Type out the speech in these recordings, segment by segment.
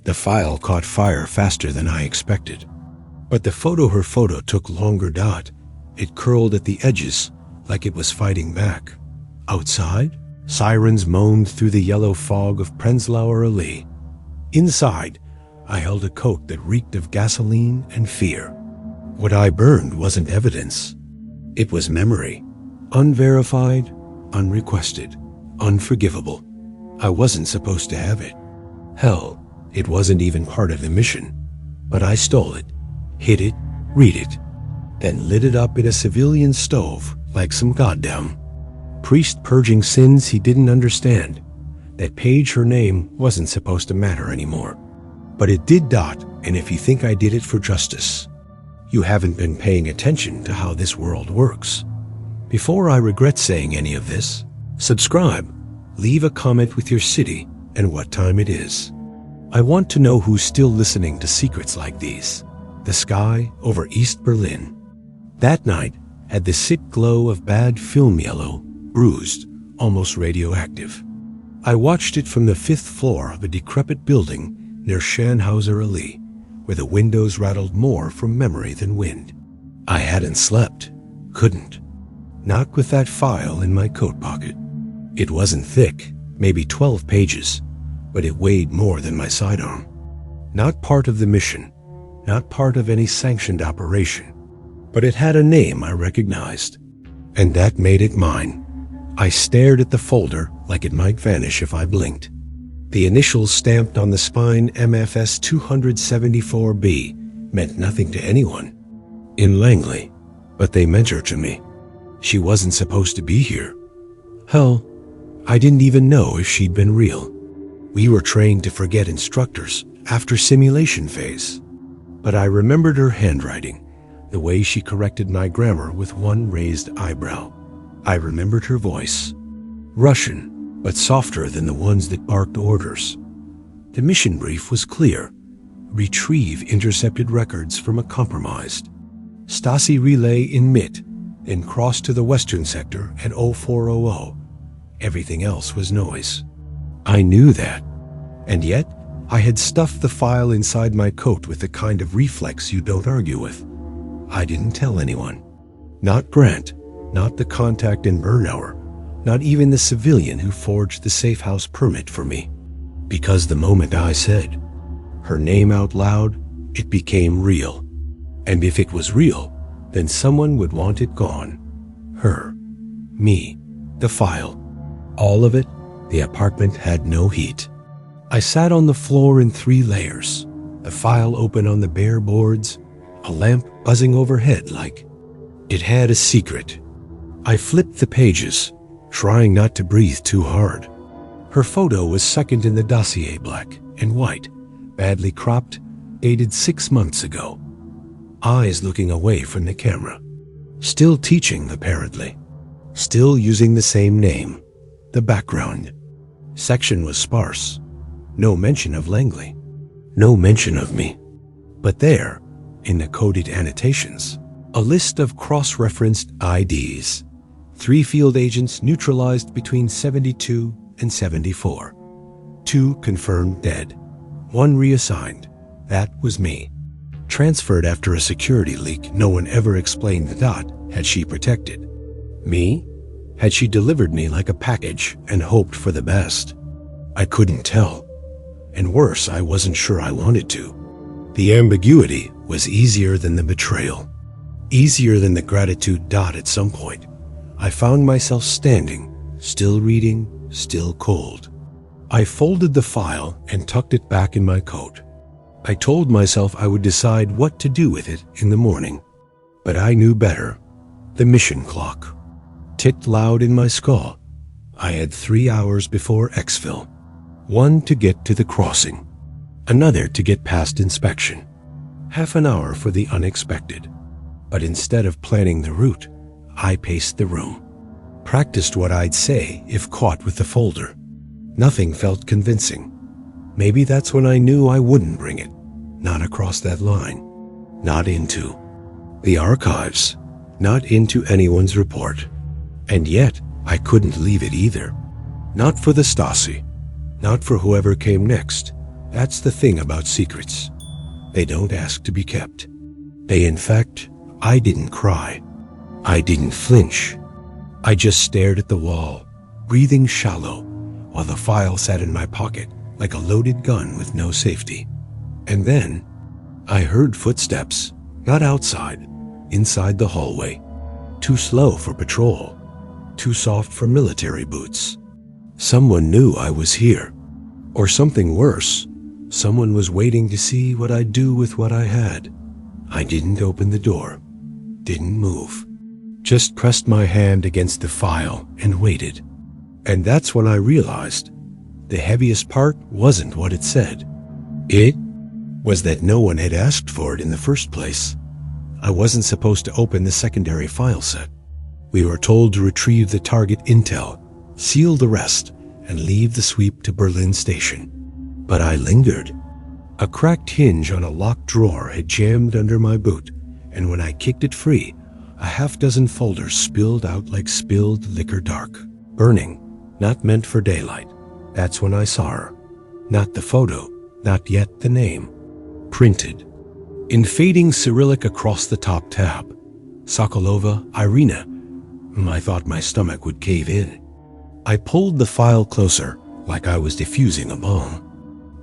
The file caught fire faster than I expected. But the her photo took longer. It curled at the edges like it was fighting back. Outside, sirens moaned through the yellow fog of Prenzlauer Allee. Inside, I held a coat that reeked of gasoline and fear. What I burned wasn't evidence. It was memory. Unverified, unrequested, unforgivable. I wasn't supposed to have it. Hell, it wasn't even part of the mission. But I stole it, hid it, read it, then lit it up in a civilian stove like some goddamn priest purging sins he didn't understand. That page, her name, wasn't supposed to matter anymore. But it did. And if you think I did it for justice, you haven't been paying attention to how this world works. Before I regret saying any of this, subscribe, leave a comment with your city and what time it is. I want to know who's still listening to secrets like these. The sky over East Berlin that night had the sick glow of bad film yellow, bruised, almost radioactive. I watched it from the 5th floor of a decrepit building near Schanhauser Allee, where the windows rattled more from memory than wind. I hadn't slept. Couldn't. Not with that file in my coat pocket. It wasn't thick, maybe 12 pages, but it weighed more than my sidearm. Not part of the mission, not part of any sanctioned operation, but it had a name I recognized, and that made it mine. I stared at the folder like it might vanish if I blinked. The initials stamped on the spine MFS 274B meant nothing to anyone in Langley, but they meant her to me. She wasn't supposed to be here. Hell, I didn't even know if she'd been real. We were trained to forget instructors after simulation phase. But I remembered her handwriting, the way she corrected my grammar with one raised eyebrow. I remembered her voice. Russian, but softer than the ones that barked orders. The mission brief was clear. Retrieve intercepted records from a compromised Stasi relay in MIT, then cross to the western sector at 0400. Everything else was noise. I knew that. And yet, I had stuffed the file inside my coat with the kind of reflex you don't argue with. I didn't tell anyone. Not Grant, not the contact in Bernauer, not even the civilian who forged the safe house permit for me. Because the moment I said her name out loud, it became real. And if it was real, then someone would want it gone. Her, me, the file. All of it. The apartment had no heat. I sat on the floor in 3 layers, the file open on the bare boards, a lamp buzzing overhead like it had a secret. I flipped the pages, trying not to breathe too hard. Her photo was second in the dossier, black and white, badly cropped, dated 6 months ago. Eyes looking away from the camera. Still teaching, apparently. Still using the same name. The background. Section was sparse. No mention of Langley. No mention of me. But there, in the coded annotations, a list of cross-referenced IDs. 3 field agents neutralized between 72 and 74. 2 confirmed dead. 1 reassigned. That was me. Transferred after a security leak no one ever explained the dot had she protected. Me? Had she delivered me like a package and hoped for the best? I couldn't tell. And worse, I wasn't sure I wanted to. The ambiguity was easier than the betrayal. Easier than the gratitude dot at some point. I found myself standing, still reading, still cold. I folded the file and tucked it back in my coat. I told myself I would decide what to do with it in the morning. But I knew better. The mission clock ticked loud in my skull. I had 3 hours before exfil. 1 to get to the crossing. Another to get past inspection. Half an hour for the unexpected. But instead of planning the route, I paced the room. Practiced what I'd say if caught with the folder. Nothing felt convincing. Maybe that's when I knew I wouldn't bring it. Not across that line. Not into the archives. Not into anyone's report. And yet, I couldn't leave it either. Not for the Stasi. Not for whoever came next. That's the thing about secrets. They don't ask to be kept. In fact, I didn't cry. I didn't flinch. I just stared at the wall, breathing shallow, while the file sat in my pocket like a loaded gun with no safety. And then, I heard footsteps, not outside, inside the hallway. Too slow for patrol, too soft for military boots. Someone knew I was here. Or something worse, someone was waiting to see what I'd do with what I had. I didn't open the door, didn't move, just pressed my hand against the file and waited. And that's when I realized the heaviest part wasn't what it said. It was that no one had asked for it in the first place. I wasn't supposed to open the secondary file set. We were told to retrieve the target intel, seal the rest, and leave the sweep to Berlin Station. But I lingered. A cracked hinge on a locked drawer had jammed under my boot, and when I kicked it free, a half-dozen folders spilled out like spilled liquor dark. Burning, not meant for daylight. That's when I saw her. Not the photo, not yet the name. Printed. In fading Cyrillic across the top tab. Sokolova Irina. I thought my stomach would cave in. I pulled the file closer, like I was defusing a bomb.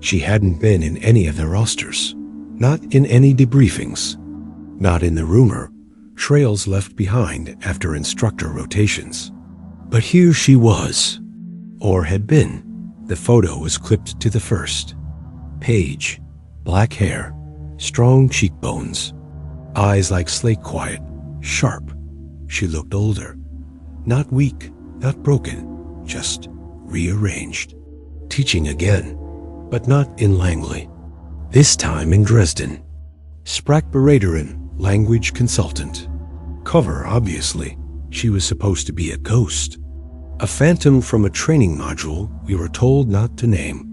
She hadn't been in any of the rosters. Not in any debriefings. Not in the rumor, trails left behind after instructor rotations. But here she was. Or had been. The photo was clipped to the first page. Black hair, strong cheekbones, eyes like slate quiet, sharp. She looked older. Not weak, not broken, just rearranged. Teaching again, but not in Langley. This time in Dresden. Sprachberaterin, language consultant. Cover, obviously. She was supposed to be a ghost. A phantom from a training module we were told not to name.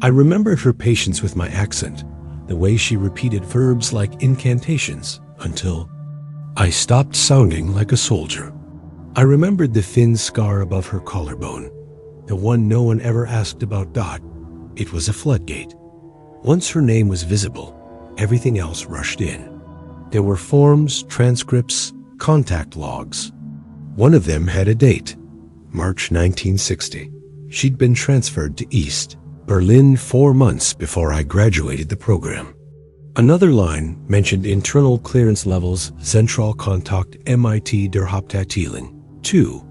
I remembered her patience with my accent, the way she repeated verbs like incantations, until I stopped sounding like a soldier. I remembered the thin scar above her collarbone, the one no one ever asked about. It was a floodgate. Once her name was visible, everything else rushed in. There were forms, transcripts, contact logs. One of them had a date, March 1960. She'd been transferred to East Berlin 4 months before I graduated the program. Another line mentioned internal clearance levels Zentralkontakt MIT der Hauptabteilung 2,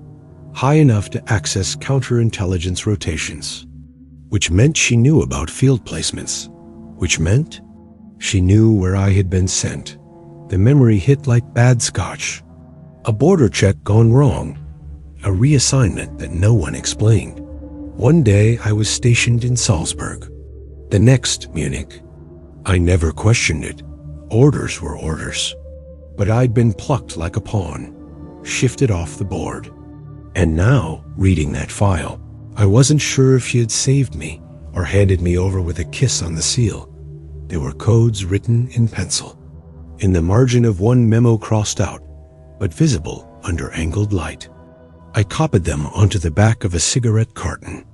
high enough to access counterintelligence rotations, which meant she knew about field placements, which meant she knew where I had been sent. The memory hit like bad scotch. A border check gone wrong, a reassignment that no one explained. One day I was stationed in Salzburg, the next Munich. I never questioned it. Orders were orders. But I'd been plucked like a pawn, shifted off the board. And now, reading that file, I wasn't sure if she had saved me or handed me over with a kiss on the seal. There were codes written in pencil. In the margin of one memo crossed out, but visible under angled light. I copied them onto the back of a cigarette carton.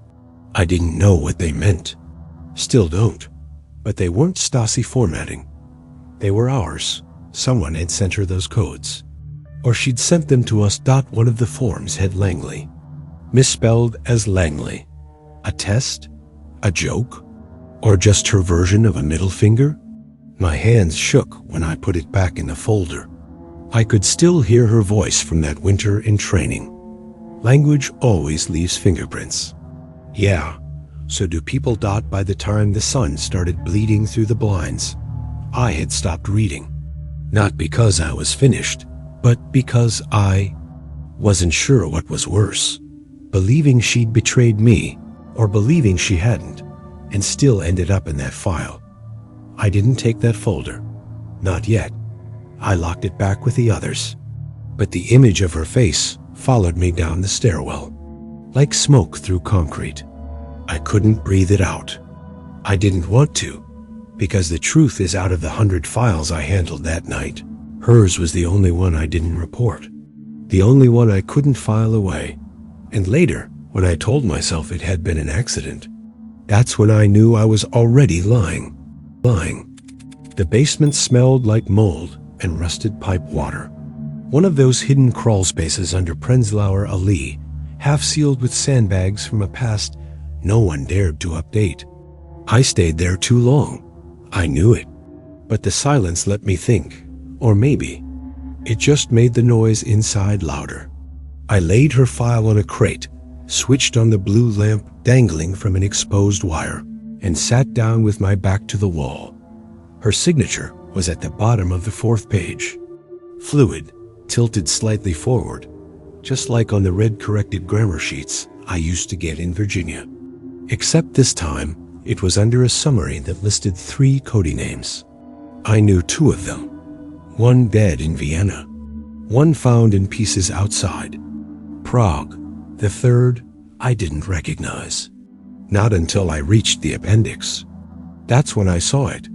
I didn't know what they meant. Still don't. But they weren't Stasi formatting. They were ours. Someone had sent her those codes. Or she'd sent them to us. One of the forms had Langley. Misspelled as Langley. A test? A joke? Or just her version of a middle finger? My hands shook when I put it back in the folder. I could still hear her voice from that winter in training. Language always leaves fingerprints. Yeah, so do people. By the time the sun started bleeding through the blinds, I had stopped reading. Not because I was finished, but because I wasn't sure what was worse. Believing she'd betrayed me, or believing she hadn't, and still ended up in that file. I didn't take that folder. Not yet. I locked it back with the others. But the image of her face followed me down the stairwell, like smoke through concrete. I couldn't breathe it out. I didn't want to, because the truth is, out of the 100 files I handled that night, hers was the only one I didn't report. The only one I couldn't file away. And later, when I told myself it had been an accident, That's when I knew I was already lying. The basement smelled like mold and rusted pipe water. One of those hidden crawl spaces under Prenzlauer Allee, half sealed with sandbags from a past no one dared to update. I stayed there too long. I knew it. But the silence let me think. Or maybe it just made the noise inside louder. I laid her file on a crate, switched on the blue lamp dangling from an exposed wire, and sat down with my back to the wall. Her signature was at the bottom of the 4th page. Fluid, tilted slightly forward, just like on the red corrected grammar sheets I used to get in Virginia. Except this time, it was under a summary that listed 3 Cody names. I knew 2 of them. One dead in Vienna. One found in pieces outside Prague. The 3rd I didn't recognize. Not until I reached the appendix. That's when I saw it.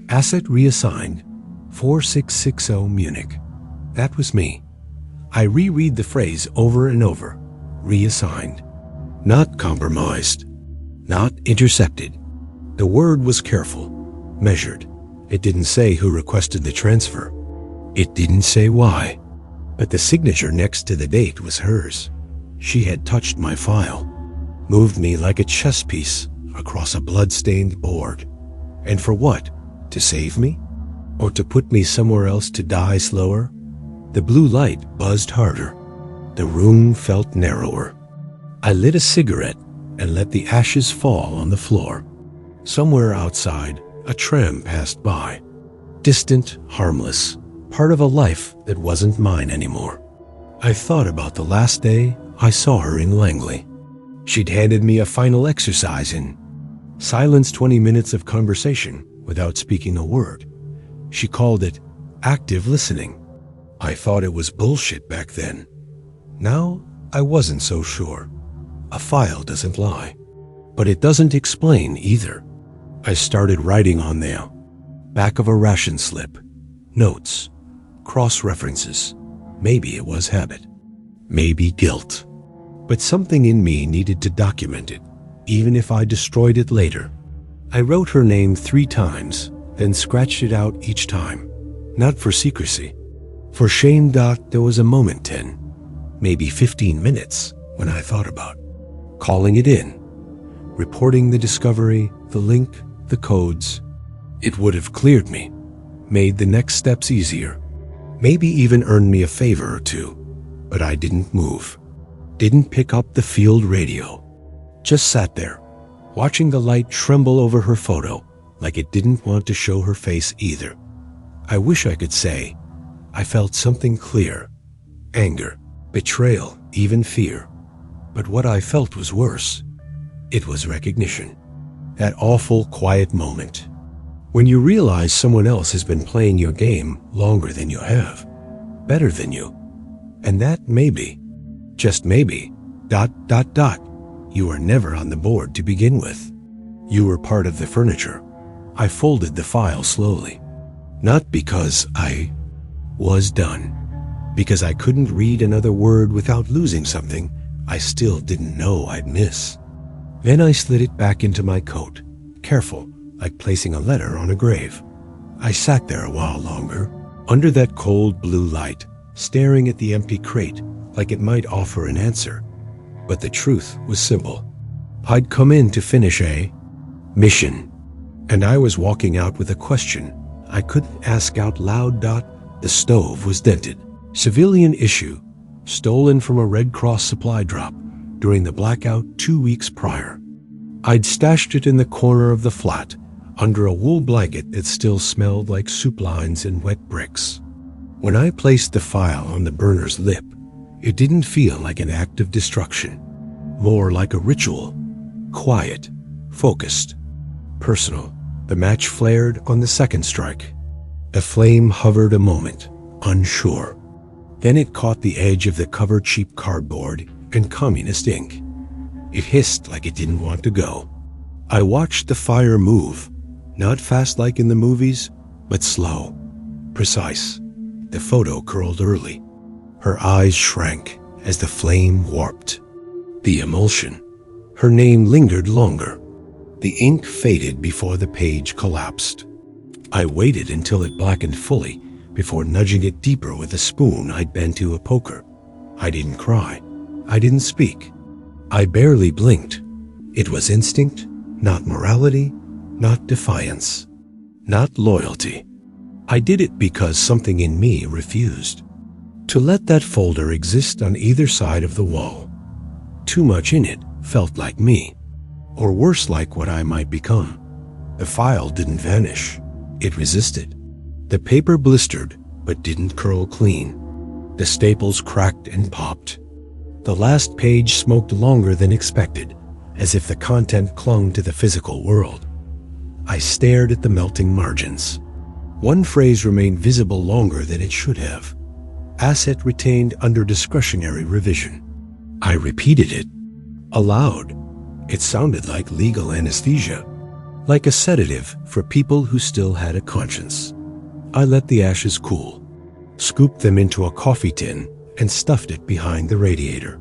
Asset reassigned, 4660 Munich. That was me. I reread the phrase over and over. Reassigned. Not compromised. Not intercepted. The word was careful, measured. It didn't say who requested the transfer. It didn't say why. But the signature next to the date was hers. She had touched my file, moved me like a chess piece across a blood-stained board. And for what? To save me? Or to put me somewhere else to die slower? The blue light buzzed harder. The room felt narrower. I lit a cigarette and let the ashes fall on the floor. Somewhere outside, a tram passed by. Distant, harmless, part of a life that wasn't mine anymore. I thought about the last day I saw her in Langley. She'd handed me a final exercise in silence, 20 minutes of conversation without speaking a word. She called it active listening. I thought it was bullshit back then. Now, I wasn't so sure. A file doesn't lie, but it doesn't explain either. I started writing on there. Back of a ration slip. Notes. Cross-references. Maybe it was habit. Maybe guilt. But something in me needed to document it, even if I destroyed it later. I wrote her name 3 times, then scratched it out each time. Not for secrecy. For shame. There was a moment 10, maybe 15 minutes, when I thought about calling it in, reporting the discovery, the link, the codes. It would have cleared me, made the next steps easier, maybe even earned me a favor or 2. But I didn't move, didn't pick up the field radio, just sat there, watching the light tremble over her photo like it didn't want to show her face either. I wish I could say I felt something clear, anger, betrayal, even fear. But what I felt was worse. It was recognition. That awful quiet moment when you realize someone else has been playing your game longer than you have, better than you, and that maybe, just maybe, you were never on the board to begin with. You were part of the furniture. I folded the file slowly, not because I was done, because I couldn't read another word without losing something I still didn't know I'd miss. Then I slid it back into my coat, careful, like placing a letter on a grave. I sat there a while longer, under that cold blue light, staring at the empty crate like it might offer an answer. But the truth was simple. I'd come in to finish a mission, and I was walking out with a question I couldn't ask out loud. The stove was dented. Civilian issue, stolen from a Red Cross supply drop during the blackout 2 weeks prior. I'd stashed it in the corner of the flat, under a wool blanket that still smelled like soup lines and wet bricks. When I placed the file on the burner's lip, it didn't feel like an act of destruction, more like a ritual, quiet, focused, personal. The match flared on the second strike. The flame hovered a moment, unsure. Then it caught the edge of the covered cheap cardboard and communist ink. It hissed like it didn't want to go. I watched the fire move, not fast like in the movies, but slow, precise. The photo curled early. Her eyes shrank as the flame warped. The emulsion. Her name lingered longer. The ink faded before the page collapsed. I waited until it blackened fully before nudging it deeper with a spoon I'd bent to a poker. I didn't cry. I didn't speak. I barely blinked. It was instinct, not morality, not defiance, not loyalty. I did it because something in me refused to let that folder exist on either side of the wall. Too much in it felt like me, or worse, like what I might become. The file didn't vanish. It resisted. The paper blistered, but didn't curl clean. The staples cracked and popped. The last page smoked longer than expected, as if the content clung to the physical world. I stared at the melting margins. One phrase remained visible longer than it should have. Asset retained under discretionary revision. I repeated it, aloud. It sounded like legal anesthesia, like a sedative for people who still had a conscience. I let the ashes cool, scooped them into a coffee tin, and stuffed it behind the radiator.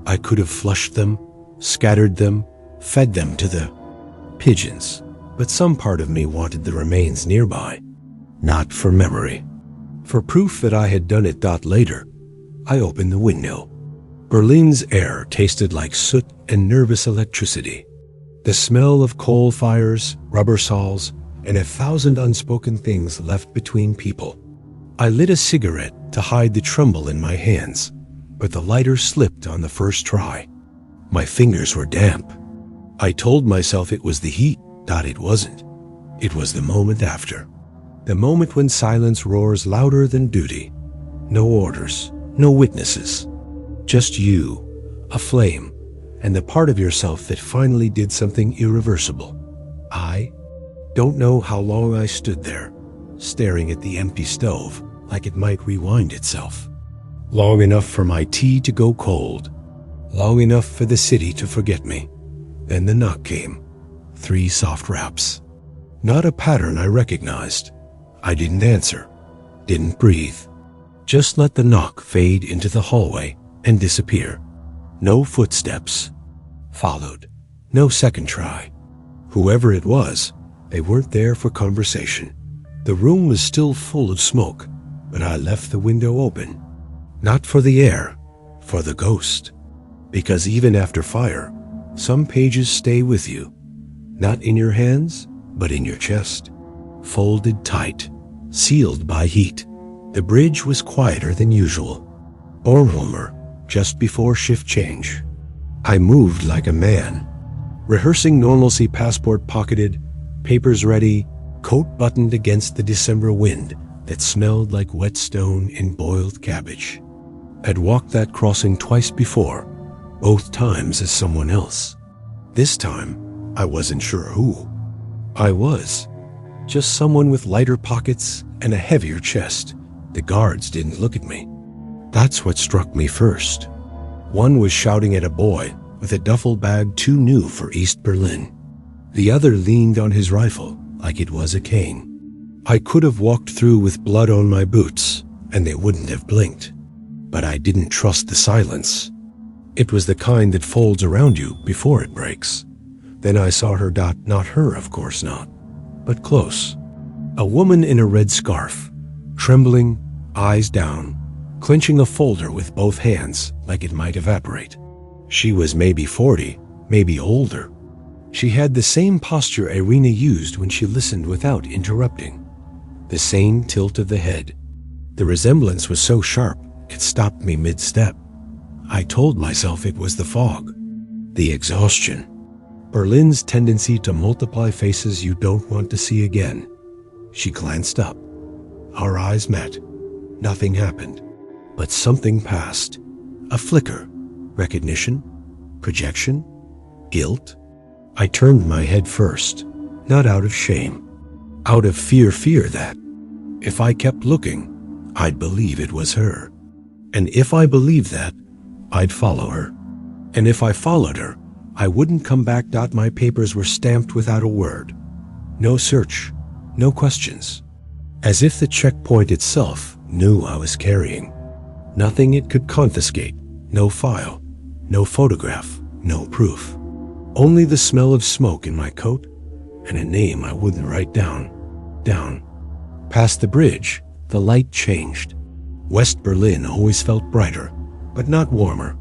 I could have flushed them, scattered them, fed them to the pigeons, but some part of me wanted the remains nearby, not for memory. For proof that I had done it. Later, I opened the window. Berlin's air tasted like soot and nervous electricity. The smell of coal fires, rubber saws, and 1,000 unspoken things left between people. I lit a cigarette to hide the tremble in my hands, but the lighter slipped on the first try. My fingers were damp. I told myself it was the heat. It wasn't. It was the moment after. The moment when silence roars louder than duty. No orders, no witnesses. Just you, a flame, and the part of yourself that finally did something irreversible. I don't know how long I stood there, staring at the empty stove like it might rewind itself. Long enough for my tea to go cold. Long enough for the city to forget me. Then the knock came. 3 soft raps. Not a pattern I recognized. I didn't answer, didn't breathe. Just let the knock fade into the hallway and disappear. No footsteps followed. No second try. Whoever it was, they weren't there for conversation. The room was still full of smoke, but I left the window open. Not for the air, for the ghost. Because even after fire, some pages stay with you. Not in your hands, but in your chest. Folded tight, sealed by heat. The bridge was quieter than usual. Bornholmer, just before shift change. I moved like a man. Rehearsing normalcy, passport pocketed, papers ready, coat buttoned against the December wind that smelled like wet stone and boiled cabbage. I'd walked that crossing twice before, both times as someone else. This time, I wasn't sure who. I was just someone with lighter pockets and a heavier chest. The guards didn't look at me. That's what struck me first. One was shouting at a boy with a duffel bag too new for East Berlin. The other leaned on his rifle like it was a cane. I could have walked through with blood on my boots, and they wouldn't have blinked. But I didn't trust the silence. It was the kind that folds around you before it breaks. Then I saw her. Not her, of course not, but close. A woman in a red scarf, trembling, eyes down, clenching a folder with both hands like it might evaporate. She was maybe 40, maybe older. She had the same posture Irina used when she listened without interrupting. The same tilt of the head. The resemblance was so sharp it stopped me mid-step. I told myself it was the fog, the exhaustion, Berlin's tendency to multiply faces you don't want to see again. She glanced up. Our eyes met. Nothing happened, but something passed. A flicker. Recognition? Projection? Guilt? I turned my head first, not out of shame, out of fear that, if I kept looking, I'd believe it was her. And if I believed that, I'd follow her. And if I followed her, I wouldn't come back. My papers were stamped without a word. No search, no questions. As if the checkpoint itself knew I was carrying. Nothing it could confiscate, no file, no photograph, no proof. Only the smell of smoke in my coat and a name I wouldn't write down. Past the bridge, the light changed. West Berlin always felt brighter, but not warmer.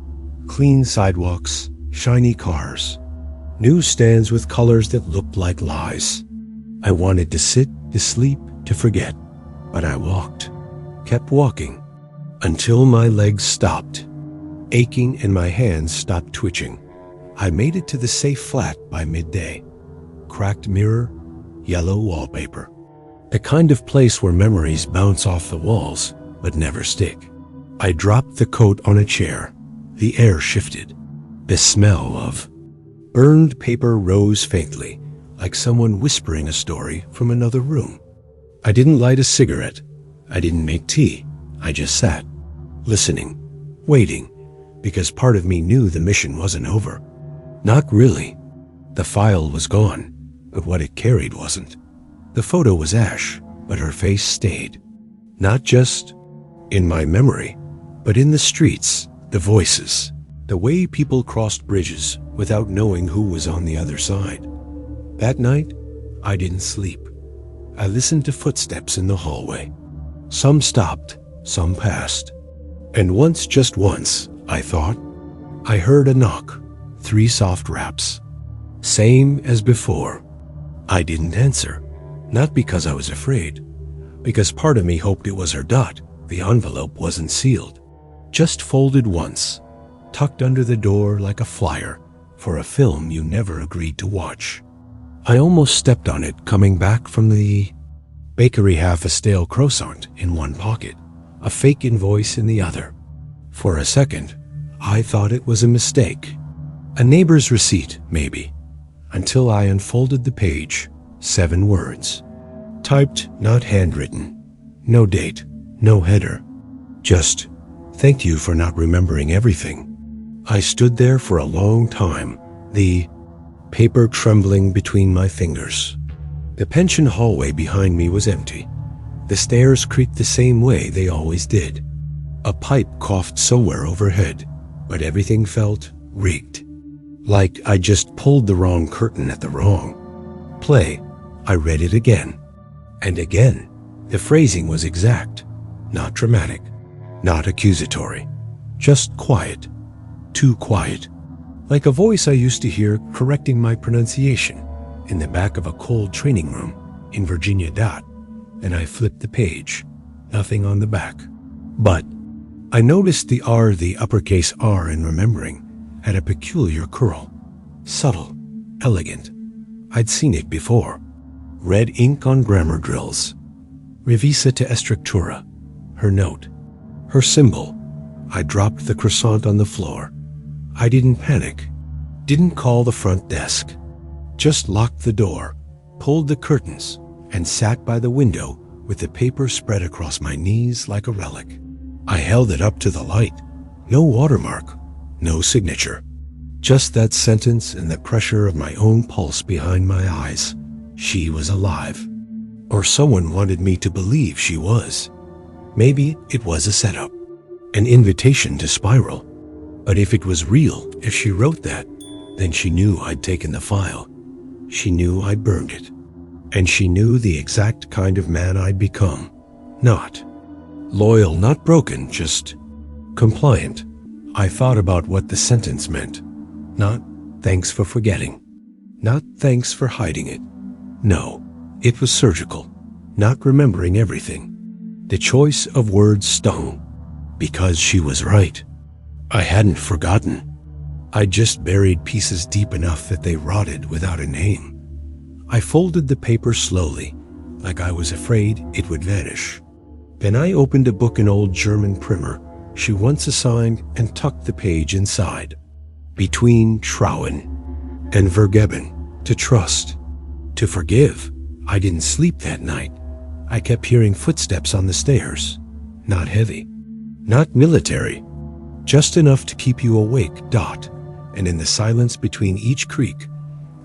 Clean sidewalks, shiny cars, newsstands with colors that looked like lies. I wanted to sit, to sleep, to forget, but I walked, kept walking, until my legs stopped aching and my hands stopped twitching. I made it to the safe flat by midday. Cracked mirror, yellow wallpaper. The kind of place where memories bounce off the walls, but never stick. I dropped the coat on a chair. The air shifted. The smell of burned paper rose faintly, like someone whispering a story from another room. I didn't light a cigarette. I didn't make tea. I just sat, listening, waiting, because part of me knew the mission wasn't over. Not really. The file was gone, but what it carried wasn't. The photo was ash, but her face stayed. Not just in my memory, but in the streets, the voices, the way people crossed bridges without knowing who was on the other side. That night, I didn't sleep. I listened to footsteps in the hallway. Some stopped, some passed. And once, just once, I thought, I heard a knock, 3 soft raps. Same as before. I didn't answer, not because I was afraid, because part of me hoped it was her dot. The envelope wasn't sealed, just folded once, tucked under the door like a flyer for a film you never agreed to watch. I almost stepped on it coming back from the bakery, half a stale croissant in one pocket, a fake invoice in the other. For a second, I thought it was a mistake. A neighbor's receipt, maybe, until I unfolded the page. 7 words. Typed, not handwritten. No date, no header. Just, thank you for not remembering everything. I stood there for a long time, the paper trembling between my fingers. The pension hallway behind me was empty. The stairs creaked the same way they always did. A pipe coughed somewhere overhead, but everything felt rigged. Like I just pulled the wrong curtain at the wrong play. I read it again. And again. The phrasing was exact, not dramatic, not accusatory, just quiet. Too quiet. Like a voice I used to hear correcting my pronunciation in the back of a cold training room in Virginia. And I flipped the page. Nothing on the back. But I noticed the R, the uppercase R in remembering, had a peculiar curl. Subtle, elegant. I'd seen it before. Red ink on grammar drills. Revisa te estructura. Her note. Her symbol. I dropped the croissant on the floor. I didn't panic. Didn't call the front desk. Just locked the door, pulled the curtains, and sat by the window with the paper spread across my knees like a relic. I held it up to the light. No watermark, no signature. Just that sentence and the pressure of my own pulse behind my eyes. She was alive. Or someone wanted me to believe she was. Maybe it was a setup, an invitation to spiral. But if it was real, if she wrote that, then she knew I'd taken the file. She knew I'd burned it. And she knew the exact kind of man I'd become. Not loyal, not broken, just compliant. I thought about what the sentence meant. Not thanks for forgetting. Not thanks for hiding it. No, it was surgical. Not remembering everything. The choice of words stung. Because she was right. I hadn't forgotten. I just buried pieces deep enough that they rotted without a name. I folded the paper slowly, like I was afraid it would vanish. Then I opened a book, an old German primer she once assigned, and tucked the page inside. Between trauen and vergeben, to trust, to forgive. I didn't sleep that night. I kept hearing footsteps on the stairs. Not heavy, not military, just enough to keep you awake. And in the silence between each creak,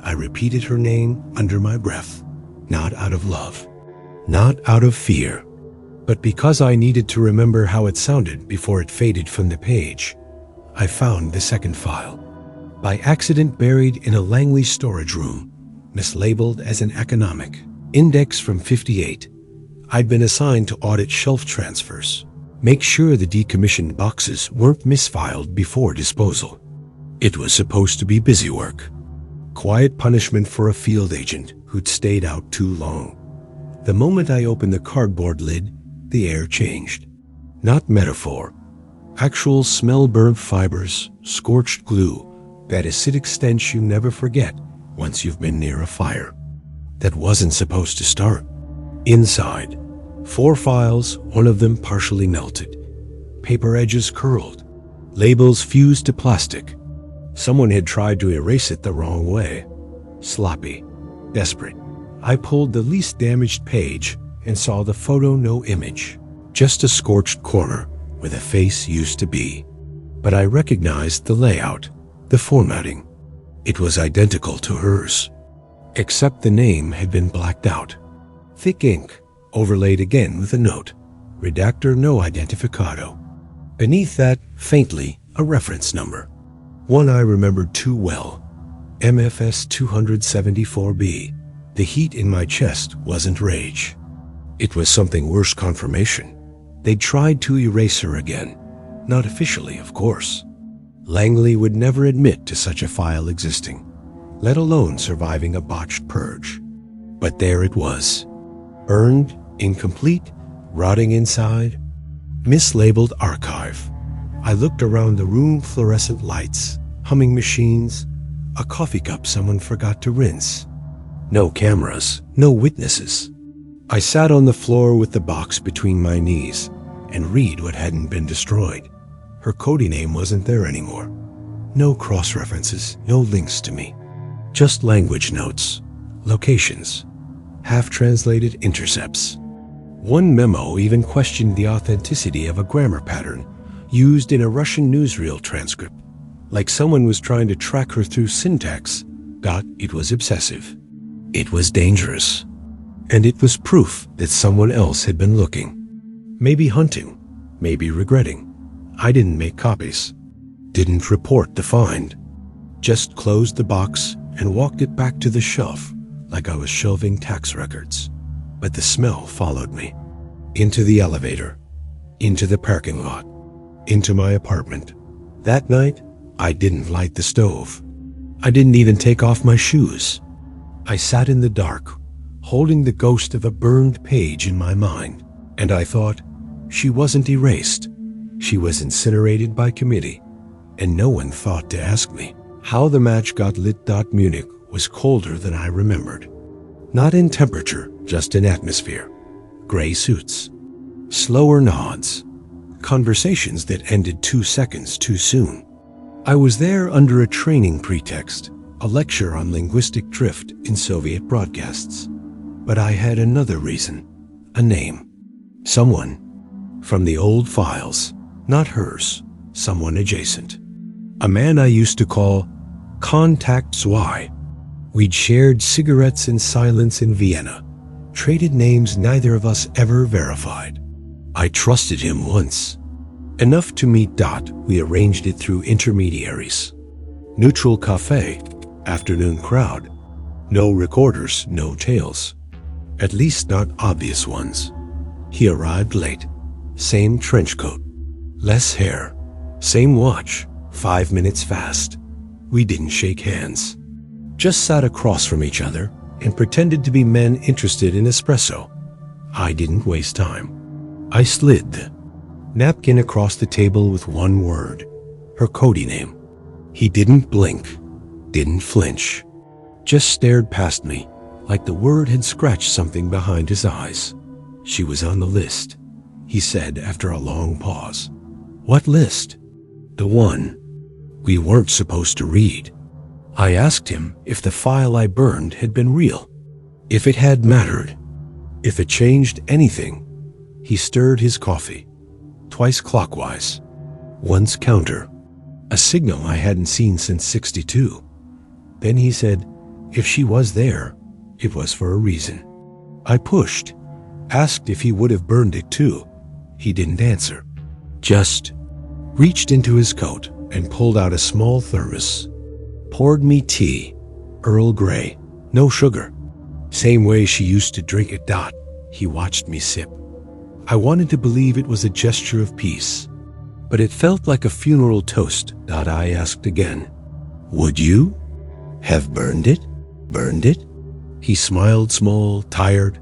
I repeated her name under my breath, not out of love, not out of fear, but because I needed to remember how it sounded before it faded from the page. I found the second file. by accident buried in a Langley storage room, mislabeled as an economic. Index from 58. I'd been assigned to audit shelf transfers. Make sure the decommissioned boxes weren't misfiled before disposal. It was supposed to be busy work. Quiet punishment for a field agent who'd stayed out too long. The moment I opened the cardboard lid, the air changed. Not metaphor. Actual smell-burnt fibers, scorched glue, that acidic stench you never forget once you've been near a fire. That wasn't supposed to start. Inside, 4 files, one of them partially melted. Paper edges curled. Labels fused to plastic. Someone had tried to erase it the wrong way. Sloppy. Desperate. I pulled the least damaged page and saw the photo no image. Just a scorched corner where the face used to be. But I recognized the layout, the formatting. It was identical to hers. Except the name had been blacked out. Thick ink, overlaid again with a note. Redactor no identificado. Beneath that, faintly, a reference number. One I remembered too well. MFS 274B. The heat in my chest wasn't rage. It was something worse confirmation. They'd tried to erase her again. Not officially, of course. Langley would never admit to such a file existing, let alone surviving a botched purge. But there it was. Burned, incomplete, rotting inside. Mislabeled archive. I looked around the room, fluorescent lights, humming machines, a coffee cup someone forgot to rinse. No cameras, no witnesses. I sat on the floor with the box between my knees and read what hadn't been destroyed. Her Cody name wasn't there anymore. No cross-references, no links to me. Just language notes, locations, half-translated intercepts. One memo even questioned the authenticity of a grammar pattern used in a Russian newsreel transcript, like someone was trying to track her through syntax. It was obsessive. It was dangerous. And it was proof that someone else had been looking. Maybe hunting, maybe regretting. I didn't make copies. Didn't report the find. Just closed the box and walked it back to the shelf like I was shelving tax records. But the smell followed me. Into the elevator. Into the parking lot. Into my apartment. That night, I didn't light the stove. I didn't even take off my shoes. I sat in the dark, holding the ghost of a burned page in my mind, and I thought, she wasn't erased. She was incinerated by committee, and no one thought to ask me how the match got lit. Munich was colder than I remembered. Not in temperature, just in atmosphere. Gray suits. Slower nods. Conversations that ended 2 seconds too soon. I was there under a training pretext, a lecture on linguistic drift in Soviet broadcasts. But I had another reason, a name. Someone. From the old files, not hers, someone adjacent. A man I used to call Contact Zwei. We'd shared cigarettes in silence in Vienna, traded names neither of us ever verified. I trusted him once. Enough to meet. We arranged it through intermediaries. Neutral cafe, afternoon crowd. No recorders, no tales. At least not obvious ones. He arrived late. Same trench coat. Less hair. Same watch. 5 minutes fast. We didn't shake hands. Just sat across from each other and pretended to be men interested in espresso. I didn't waste time. I slid the napkin across the table with one word. Her Cody name. He didn't blink. Didn't flinch. Just stared past me like the word had scratched something behind his eyes. She was on the list, he said after a long pause. What list? The one we weren't supposed to read. I asked him if the file I burned had been real, if it had mattered, if it changed anything. He stirred his coffee, twice clockwise, once counter, a signal I hadn't seen since '62. Then he said, if she was there, it was for a reason. I pushed, asked if he would have burned it too. He didn't answer, just reached into his coat and pulled out a small thermos. Poured me tea, Earl Grey, no sugar. Same way she used to drink it. He watched me sip. I wanted to believe it was a gesture of peace, but it felt like a funeral toast. I asked again, "Would you have burned it? Burned it?" He smiled small, tired,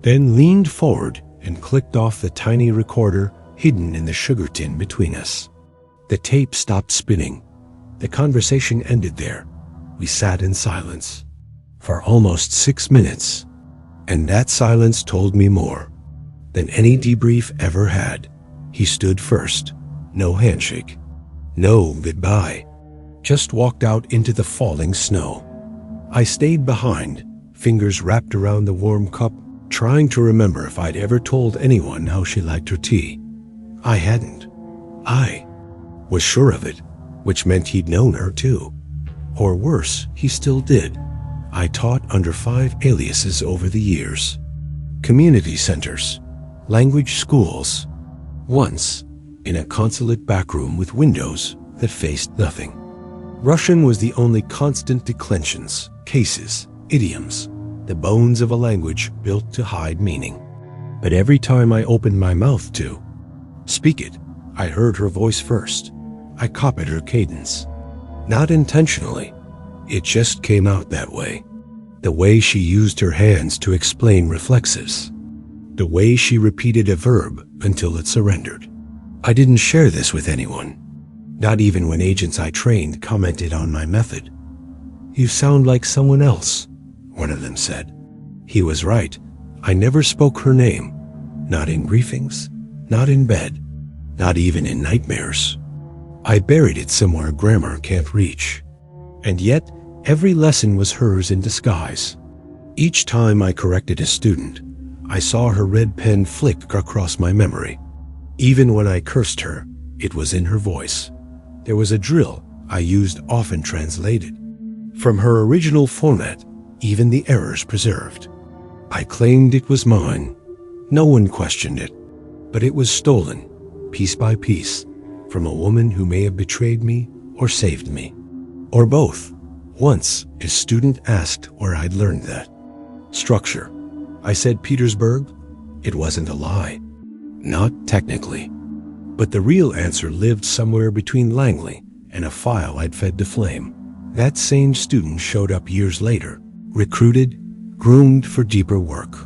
then leaned forward and clicked off the tiny recorder hidden in the sugar tin between us. The tape stopped spinning. The conversation ended there. We sat in silence for almost 6 minutes, and that silence told me more than any debrief ever had. He stood first. No handshake. No goodbye. Just walked out into the falling snow. I stayed behind, fingers wrapped around the warm cup, trying to remember if I'd ever told anyone how she liked her tea. I hadn't. I was sure of it, which meant he'd known her too. Or worse, he still did. I taught under 5 aliases over the years. Community centers, language schools. Once, in a consulate backroom with windows that faced nothing. Russian was the only constant declensions, cases, idioms, the bones of a language built to hide meaning. But every time I opened my mouth to speak it, I heard her voice first. I copied her cadence. Not intentionally. It just came out that way. The way she used her hands to explain reflexives. The way she repeated a verb until it surrendered. I didn't share this with anyone. Not even when agents I trained commented on my method. "You sound like someone else," one of them said. He was right. I never spoke her name. Not in briefings, not in bed, not even in nightmares. I buried it somewhere grammar can't reach. And yet, every lesson was hers in disguise. Each time I corrected a student, I saw her red pen flick across my memory. Even when I cursed her, it was in her voice. There was a drill I used often translated. From her original format, even the errors preserved. I claimed it was mine. No one questioned it. But it was stolen, piece by piece, from a woman who may have betrayed me or saved me. Or both. Once, a student asked where I'd learned that. Structure. I said Petersburg. It wasn't a lie. Not technically. But the real answer lived somewhere between Langley and a file I'd fed to Flame. That same student showed up years later, recruited, groomed for deeper work.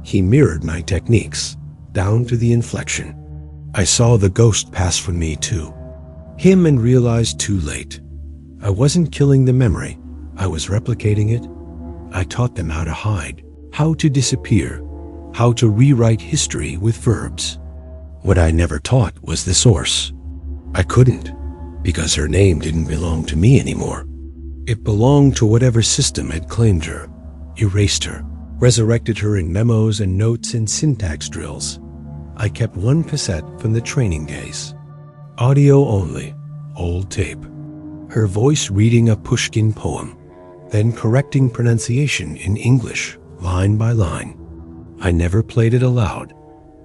He mirrored my techniques, down to the inflection. I saw the ghost pass from me too. Him, and realized too late. I wasn't killing the memory, I was replicating it. I taught them how to hide, how to disappear, how to rewrite history with verbs. What I never taught was the source. I couldn't, because her name didn't belong to me anymore. It belonged to whatever system had claimed her, erased her, resurrected her in memos and notes and syntax drills. I kept one cassette from the training days. Audio only, old tape. Her voice reading a Pushkin poem, then correcting pronunciation in English, line by line. I never played it aloud,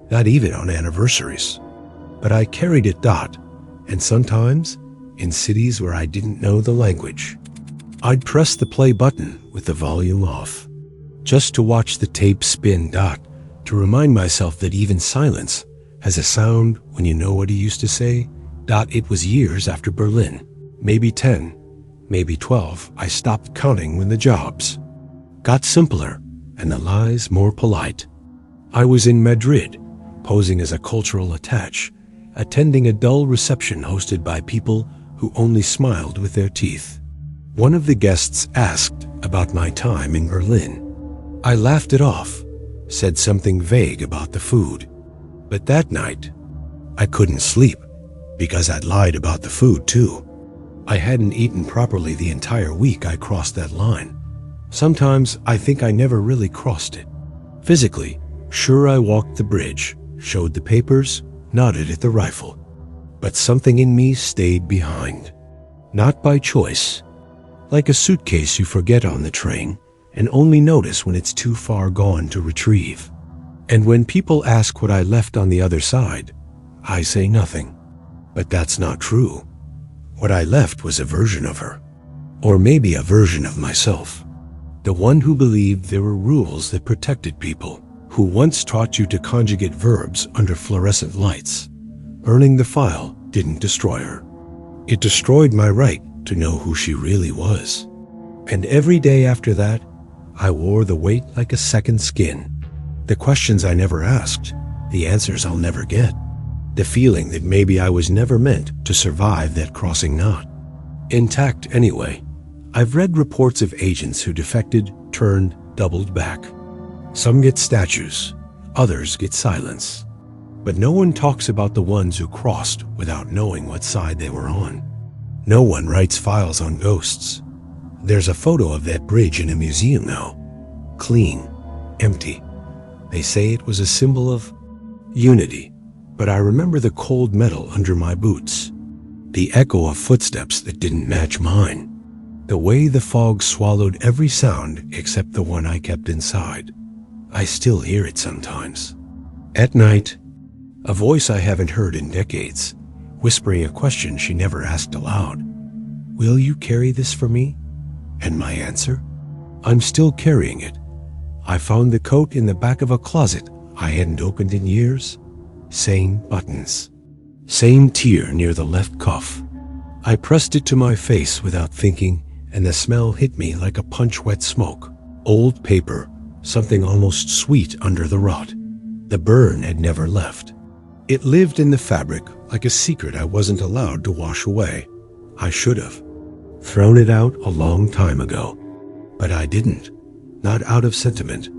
not even on anniversaries. But I carried it, and sometimes, in cities where I didn't know the language, I'd press the play button with the volume off, just to watch the tape spin, to remind myself that even silence has a sound when you know what he used to say. It was years after Berlin, maybe 10, maybe 12. I stopped counting when the jobs got simpler and the lies more polite. I was in Madrid, posing as a cultural attaché, attending a dull reception hosted by people who only smiled with their teeth. One of the guests asked about my time in Berlin. I laughed it off, said something vague about the food. But that night, I couldn't sleep because I'd lied about the food too. I hadn't eaten properly the entire week I crossed that line. Sometimes I think I never really crossed it. Physically, sure, I walked the bridge, showed the papers, nodded at the rifle. But something in me stayed behind. Not by choice. Like a suitcase you forget on the train and only notice when it's too far gone to retrieve. And when people ask what I left on the other side, I say nothing. But that's not true. What I left was a version of her. Or maybe a version of myself. The one who believed there were rules that protected people, who once taught you to conjugate verbs under fluorescent lights. Burning the file didn't destroy her. It destroyed my right to know who she really was. And every day after that, I wore the weight like a second skin. The questions I never asked, the answers I'll never get. The feeling that maybe I was never meant to survive that crossing knot. Intact anyway. I've read reports of agents who defected, turned, doubled back. Some get statues, others get silence. But no one talks about the ones who crossed without knowing what side they were on. No one writes files on ghosts. There's a photo of that bridge in a museum now. Clean, empty. They say it was a symbol of unity, but I remember the cold metal under my boots, the echo of footsteps that didn't match mine, the way the fog swallowed every sound except the one I kept inside. I still hear it sometimes. At night, a voice I haven't heard in decades, whispering a question she never asked aloud. Will you carry this for me? And my answer? I'm still carrying it. I found the coat in the back of a closet I hadn't opened in years. Same buttons. Same tear near the left cuff. I pressed it to my face without thinking, and the smell hit me like a punch-wet smoke. Old paper, something almost sweet under the rot. The burn had never left. It lived in the fabric like a secret I wasn't allowed to wash away. I should have thrown it out a long time ago. But I didn't. Not out of sentiment,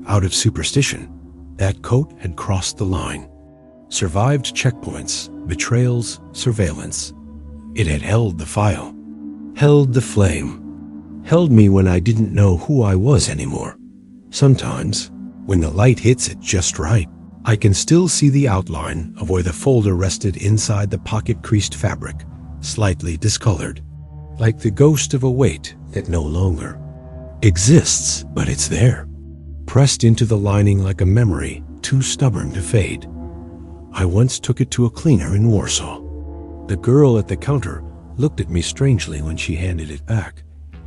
out of superstition. That coat had crossed the line. Survived checkpoints, betrayals, surveillance. It had held the file. Held the flame. Held me when I didn't know who I was anymore. Sometimes, when the light hits it just right, I can still see the outline of where the folder rested inside the pocket-creased fabric, slightly discolored, like the ghost of a weight that no longer exists, but it's there, pressed into the lining like a memory too stubborn to fade. I once took it to a cleaner in Warsaw. The girl at the counter looked at me strangely when she handed it back,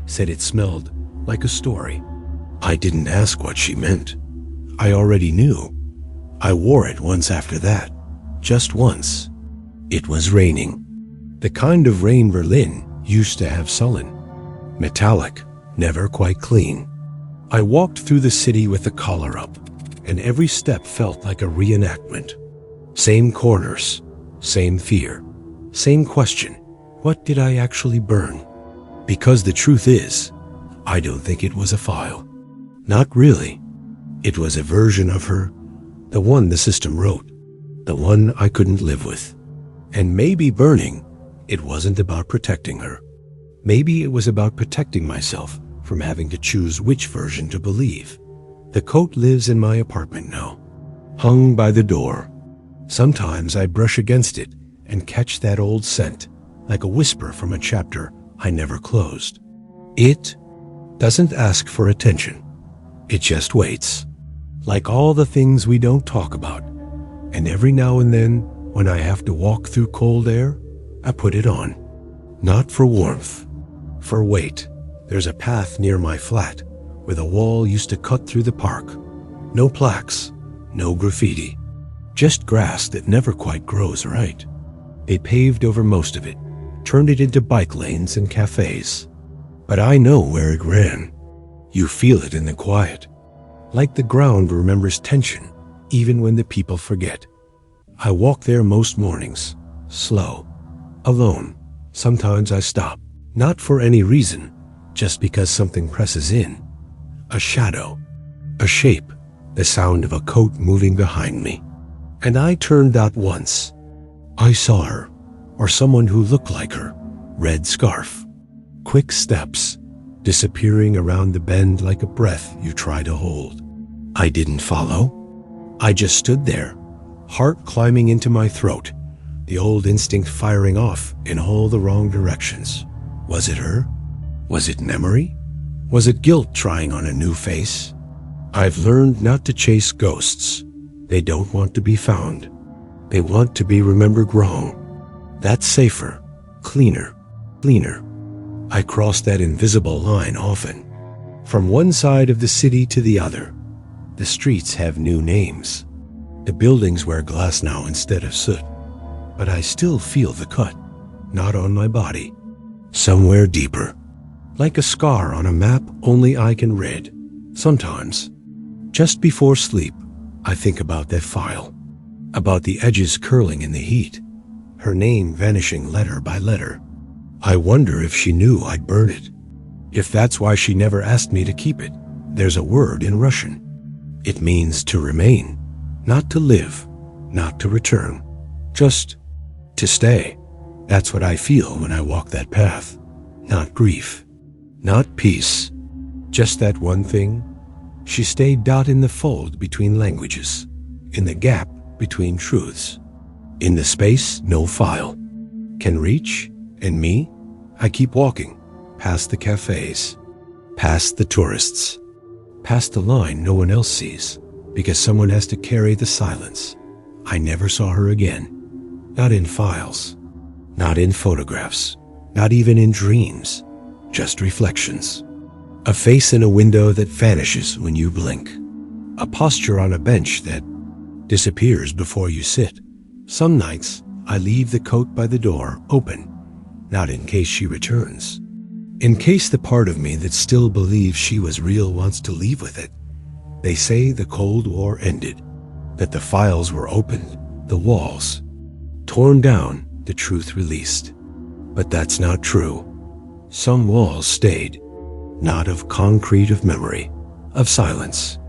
said it smelled like a story. I didn't ask what she meant. I already knew. I wore it once after that, just once. It was raining. The kind of rain Berlin used to have sullen. Metallic, never quite clean. I walked through the city with the collar up, and every step felt like a reenactment. Same corners, same fear, same question. What did I actually burn? Because the truth is, I don't think it was a file. Not really. It was a version of her, the one the system wrote, the one I couldn't live with. And maybe burning, it wasn't about protecting her. Maybe it was about protecting myself from having to choose which version to believe. The coat lives in my apartment now, hung by the door. Sometimes I brush against it and catch that old scent, like a whisper from a chapter I never closed. It doesn't ask for attention. It just waits, like all the things we don't talk about. And every now and then, when I have to walk through cold air, I put it on. Not for warmth, for weight. There's a path near my flat where the wall used to cut through the park. No plaques, no graffiti, just grass that never quite grows right. They paved over most of it, turned it into bike lanes and cafes. But I know where it ran. You feel it in the quiet, like the ground remembers tension even when the people forget. I walk there most mornings, slow, alone. Sometimes I stop, not for any reason, just because something presses in. A shadow, a shape, the sound of a coat moving behind me. And I turned out once. I saw her, or someone who looked like her, red scarf. Quick steps, disappearing around the bend like a breath you try to hold. I didn't follow. I just stood there, heart climbing into my throat, the old instinct firing off in all the wrong directions. Was it her? Was it memory? Was it guilt trying on a new face? I've learned not to chase ghosts. They don't want to be found. They want to be remembered wrong. That's safer, cleaner. I cross that invisible line often. From one side of the city to the other. The streets have new names. The buildings wear glass now instead of soot. But I still feel the cut, not on my body. Somewhere deeper. Like a scar on a map only I can read. Sometimes, just before sleep, I think about that file. About the edges curling in the heat. Her name vanishing letter by letter. I wonder if she knew I'd burn it. If that's why she never asked me to keep it. There's a word in Russian. It means to remain, not to live, not to return, just to stay. That's what I feel when I walk that path. Not grief, not peace, just that one thing. She stayed dot in the fold between languages, in the gap between truths, in the space no file can reach. And me? I keep walking, past the cafes, past the tourists, past the line no one else sees, because someone has to carry the silence. I never saw her again. Not in files, not in photographs, not even in dreams, just reflections. A face in a window that vanishes when you blink. A posture on a bench that disappears before you sit. Some nights, I leave the coat by the door open. Not in case she returns. In case the part of me that still believes she was real wants to leave with it. They say the Cold War ended, that the files were opened, the walls torn down, the truth released. But that's not true. Some walls stayed, not of concrete, of memory, of silence,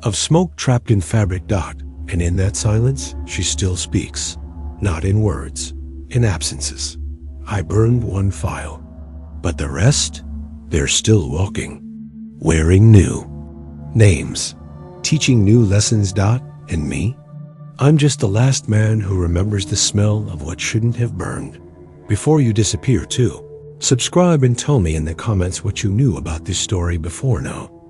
of smoke trapped in fabric dot, and in that silence she still speaks, not in words, in absences. I burned one file, but the rest, they're still walking, wearing new names, teaching new lessons. Dot and me, I'm just the last man who remembers the smell of what shouldn't have burned. Before you disappear too, subscribe and tell me in the comments what you knew about this story before now.